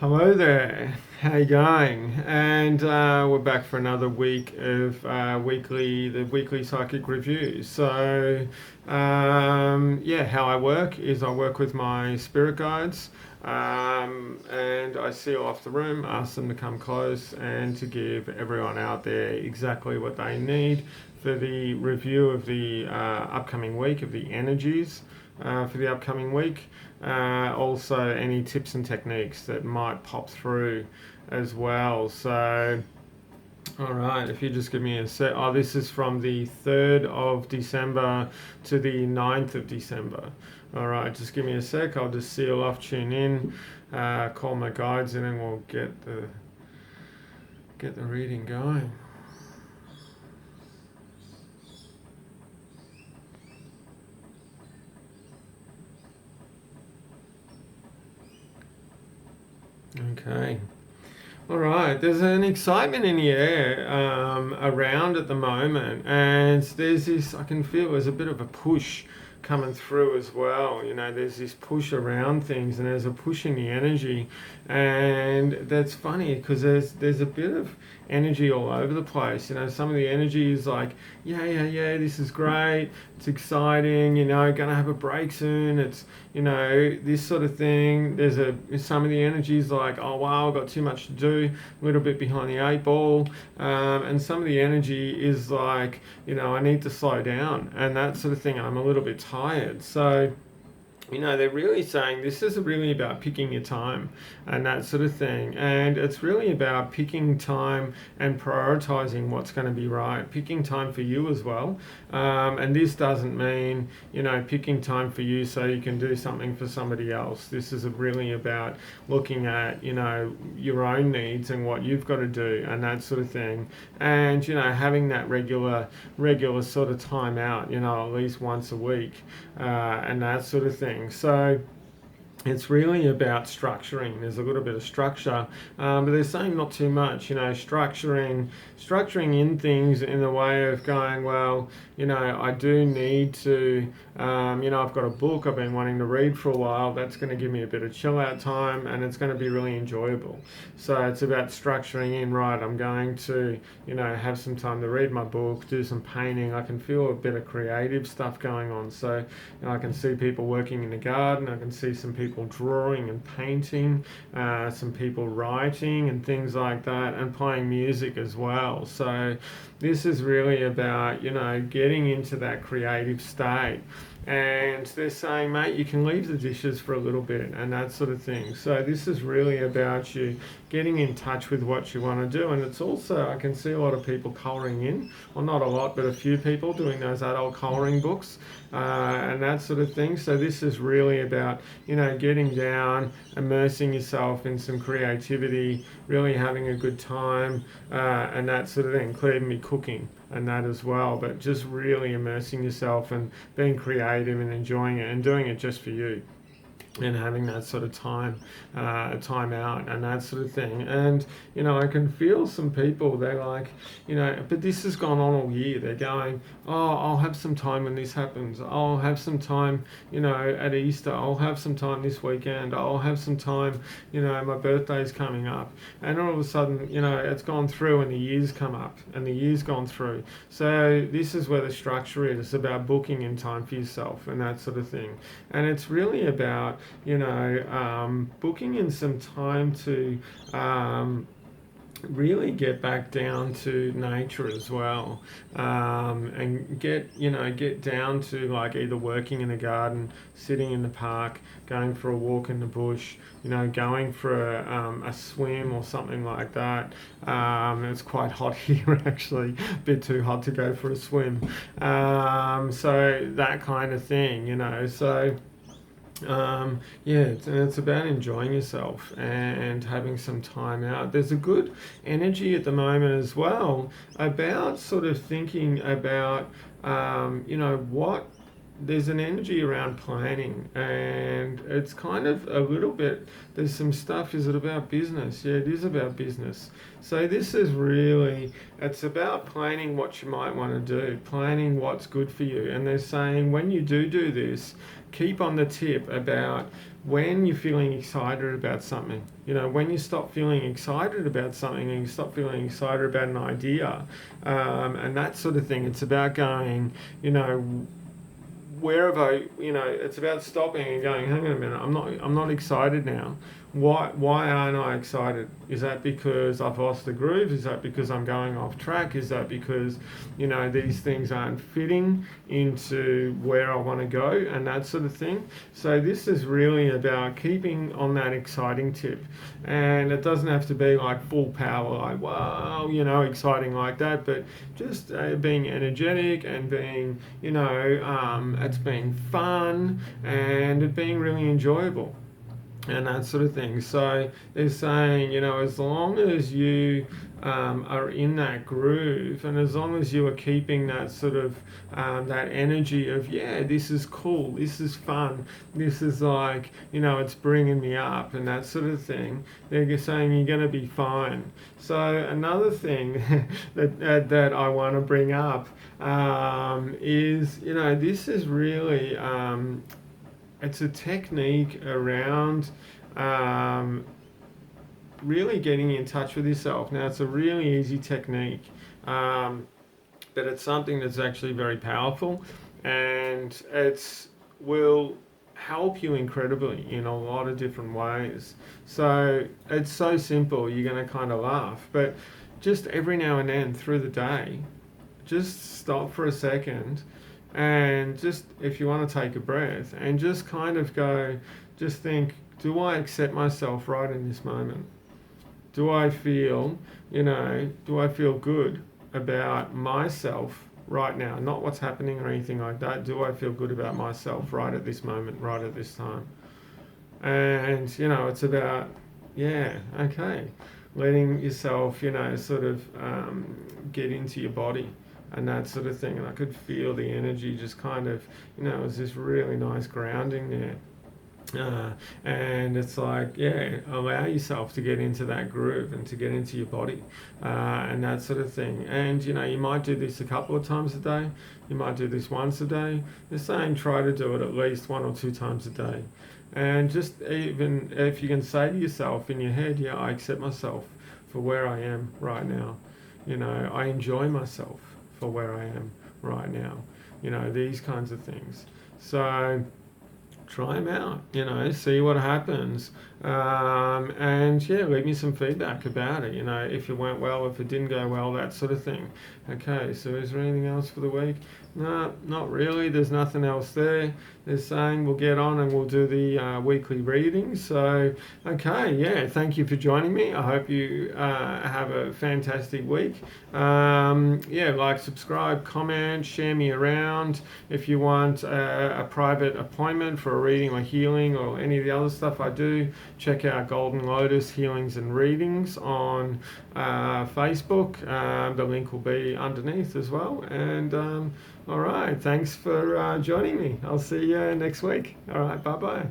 Hello there, how you going? And we're back for another week of the weekly psychic review. Yeah, how I work is I work with my spirit guides, and I seal off the room, ask them to come close, and to give everyone out there exactly what they need for the review of the upcoming week, of the energies for the upcoming week. Also, any tips and techniques that might pop through as well. So, all right, if you just give me a sec. Oh, this is from the 3rd of December to the 9th of December. All right, just give me a sec. I'll just seal off, tune in, call my guides in, and we'll get the reading going. Okay. All right, there's an excitement in the air around at the moment, and there's this, I can feel there's a bit of a push coming through as well. You know, there's this push around things, and there's a push in the energy, and that's funny because there's a bit of energy all over the place. You know, some of the energy is like, yeah, this is great, it's exciting, you know, gonna have a break soon, it's, you know, this sort of thing. Some of the energy is like, oh wow, I've got too much to do, a little bit behind the eight ball, and some of the energy is like, you know, I need to slow down and that sort of thing. I'm a little bit tired, so you know, they're really saying this is really about picking your time and that sort of thing. And it's really about picking time and prioritizing what's going to be right, picking time for you as well. And this doesn't mean, you know, picking time for you so you can do something for somebody else. This is really about looking at, you know, your own needs and what you've got to do and that sort of thing. And, you know, having that regular sort of time out, you know, at least once a week, and that sort of thing. So it's really about structuring. There's a little bit of structure, but they're saying not too much. You know, structuring in things in the way of going, well, you know, I do need to, you know, I've got a book I've been wanting to read for a while. That's going to give me a bit of chill out time, and it's going to be really enjoyable. So it's about structuring in. Right, I'm going to, you know, have some time to read my book, do some painting. I can feel a bit of creative stuff going on. So, you know, I can see people working in the garden. I can see some people drawing and painting, some people writing and things like that, and playing music as well. So this is really about, you know, getting into that creative state. And they're saying, mate, you can leave the dishes for a little bit and that sort of thing. So this is really about you getting in touch with what you want to do. And it's also, I can see a lot of people colouring in, well, not a lot, but a few people doing those adult colouring books, and that sort of thing. So this is really about, you know, getting down, immersing yourself in some creativity, really having a good time, and that sort of thing, including me cooking and that as well, but just really immersing yourself and being creative and enjoying it and doing it just for you and having that sort of time out and that sort of thing. And you know, I can feel some people, they're like, you know, but this has gone on all year. They're going, oh, I'll have some time when this happens. I'll have some time, you know, at Easter. I'll have some time this weekend. I'll have some time, you know, my birthday's coming up. And all of a sudden, you know, it's gone through and the year's come up and the year's gone through. So this is where the structure is. It's about booking in time for yourself and that sort of thing. And it's really about, you know, booking in some time to really get back down to nature as well, and get down to like either working in the garden, sitting in the park, going for a walk in the bush, you know, going for a swim or something like that. It's quite hot here actually, a bit too hot to go for a swim. So that kind of thing, you know. So yeah, it's about enjoying yourself and having some time out. There's a good energy at the moment as well about sort of thinking about, you know, there's an energy around planning, and it's kind of a little bit, there's some stuff. Is it about business? Yeah, it is about business. So this is really, it's about planning what you might want to do, planning what's good for you. And they're saying when you do this, keep on the tip about when you're feeling excited about something. You know, when you stop feeling excited about something and you stop feeling excited about an idea, and that sort of thing. It's about going, you know, wherever, you know, it's about stopping and going, hang on a minute, I'm not excited now. Why aren't I excited? Is that because I've lost the groove? Is that because I'm going off track? Is that because, you know, these things aren't fitting into where I want to go, and that sort of thing? So this is really about keeping on that exciting tip, and it doesn't have to be like full power, like wow, you know, exciting like that, but just being energetic and being, you know, it's being fun and it being really enjoyable and that sort of thing. So they're saying, you know, as long as you are in that groove, and as long as you are keeping that sort of that energy of, yeah, this is cool, this is fun, this is like, you know, it's bringing me up and that sort of thing, they're saying you're going to be fine. So another thing that I want to bring up is, you know, this is really it's a technique around really getting in touch with yourself. Now, it's a really easy technique, but it's something that's actually very powerful, and it will help you incredibly in a lot of different ways. So it's so simple, you're going to kind of laugh, but just every now and then through the day, just stop for a second and just, if you want to take a breath and just kind of go, just think, do I accept myself right in this moment? Do I feel, you know, do I feel good about myself right now? Not what's happening or anything like that. Do I feel good about myself right at this moment, right at this time? And, you know, it's about, yeah, okay, letting yourself, you know, sort of get into your body and that sort of thing. And I could feel the energy just kind of, you know, it was this really nice grounding there. And it's like, yeah, allow yourself to get into that groove and to get into your body and that sort of thing. And, you know, you might do this a couple of times a day. You might do this once a day. They're saying try to do it at least 1 or 2 times a day. And just even if you can say to yourself in your head, yeah, I accept myself for where I am right now. You know, I enjoy myself for where I am right now. You know, these kinds of things. So try them out, you know, see what happens. And yeah, leave me some feedback about it, you know, if it went well, if it didn't go well, that sort of thing. Okay, so is there anything else for the week? No, not really. There's nothing else there. They're saying we'll get on and we'll do the weekly readings. So, okay, yeah, thank you for joining me. I hope you have a fantastic week. Yeah, like, subscribe, comment, share me around. If you want a private appointment for a reading or healing or any of the other stuff I do, check out Golden Lotus Healings and Readings on Facebook. The link will be underneath as well. And all right, thanks for joining me. I'll see you next week. All right, bye-bye.